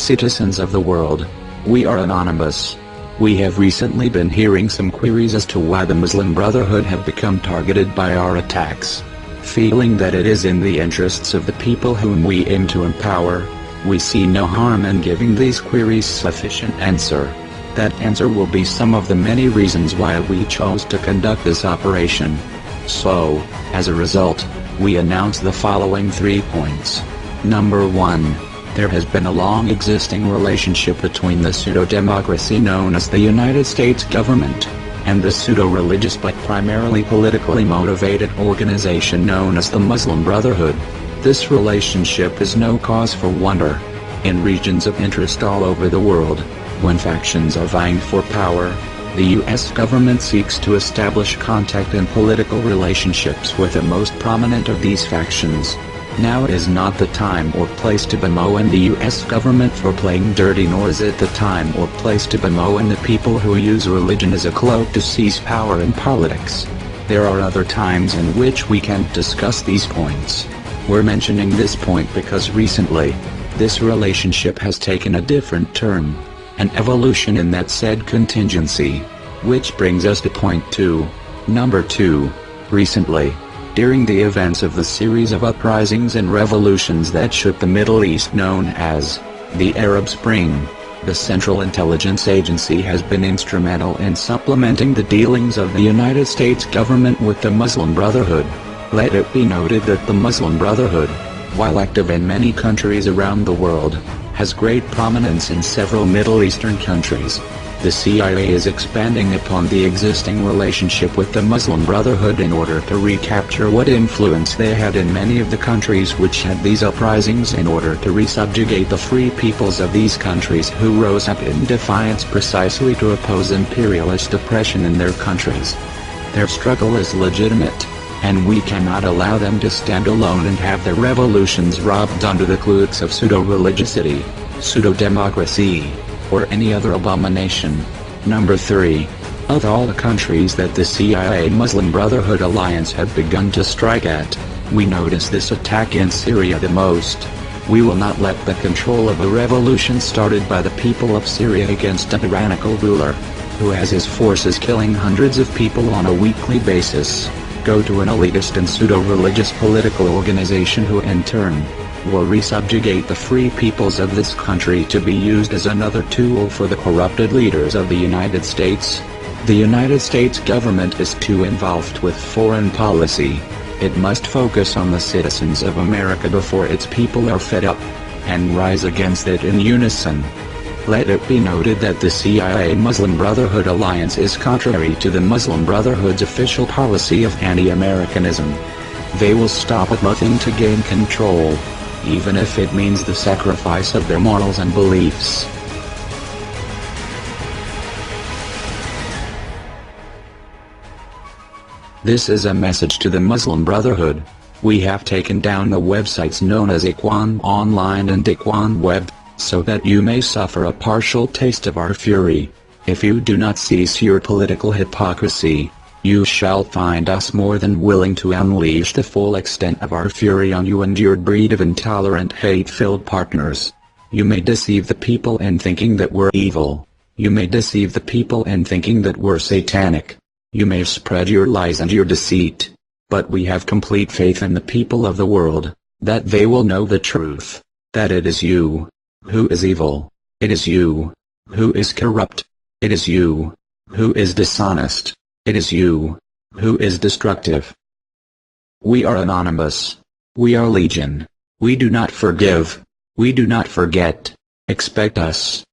citizens of the world. We are anonymous. We have recently been hearing some queries as to why the Muslim Brotherhood have become targeted by our attacks. Feeling that it is in the interests of the people whom we aim to empower, we see no harm in giving these queries sufficient answer. That answer will be some of the many reasons why we chose to conduct this operation. So, as a result, we announce the following 3 points. Number 1. There has been a long existing relationship between the pseudo-democracy known as the United States government, and the pseudo-religious but primarily politically motivated organization known as the Muslim Brotherhood. This relationship is no cause for wonder. In regions of interest all over the world, when factions are vying for power, the U.S. government seeks to establish contact and political relationships with the most prominent of these factions. Now is not the time or place to bemoan the U.S. government for playing dirty, nor is it the time or place to bemoan the people who use religion as a cloak to seize power in politics. There are other times in which we can discuss these points. We're mentioning this point because recently, this relationship has taken a different turn, an evolution in that said contingency. Which brings us to point 2. Number 2. Recently, during the events of the series of uprisings and revolutions that shook the Middle East known as the Arab Spring, the Central Intelligence Agency has been instrumental in supplementing the dealings of the United States government with the Muslim Brotherhood. Let it be noted that the Muslim Brotherhood, while active in many countries around the world, has great prominence in several Middle Eastern countries. The CIA is expanding upon the existing relationship with the Muslim Brotherhood in order to recapture what influence they had in many of the countries which had these uprisings, in order to resubjugate the free peoples of these countries who rose up in defiance precisely to oppose imperialist oppression in their countries. Their struggle is legitimate, and we cannot allow them to stand alone and have their revolutions robbed under the cloaks of pseudo-religiosity, pseudo-democracy, or any other abomination. Number 3. Of all the countries that the CIA Muslim Brotherhood alliance have begun to strike at, we notice this attack in Syria the most. We will not let the control of a revolution started by the people of Syria against a tyrannical ruler, who has his forces killing hundreds of people on a weekly basis, go to an elitist and pseudo-religious political organization who in turn will resubjugate the free peoples of this country to be used as another tool for the corrupted leaders of the United States. The United States government is too involved with foreign policy. It must focus on the citizens of America before its people are fed up, and rise against it in unison. Let it be noted that the CIA Muslim Brotherhood alliance is contrary to the Muslim Brotherhood's official policy of anti-Americanism. They will stop at nothing to gain control, even if it means the sacrifice of their morals and beliefs. This is a message to the Muslim Brotherhood. We have taken down the websites known as Ikhwan Online and Ikhwan Web, so that you may suffer a partial taste of our fury. If you do not cease your political hypocrisy, you shall find us more than willing to unleash the full extent of our fury on you and your breed of intolerant, hate-filled partners. You may deceive the people in thinking that we're evil. You may deceive the people in thinking that we're satanic. You may spread your lies and your deceit. But we have complete faith in the people of the world, that they will know the truth, that it is you who is evil. It is you who is corrupt. It is you who is dishonest. It is you who is destructive. We are anonymous. We are legion. We do not forgive. We do not forget. Expect us.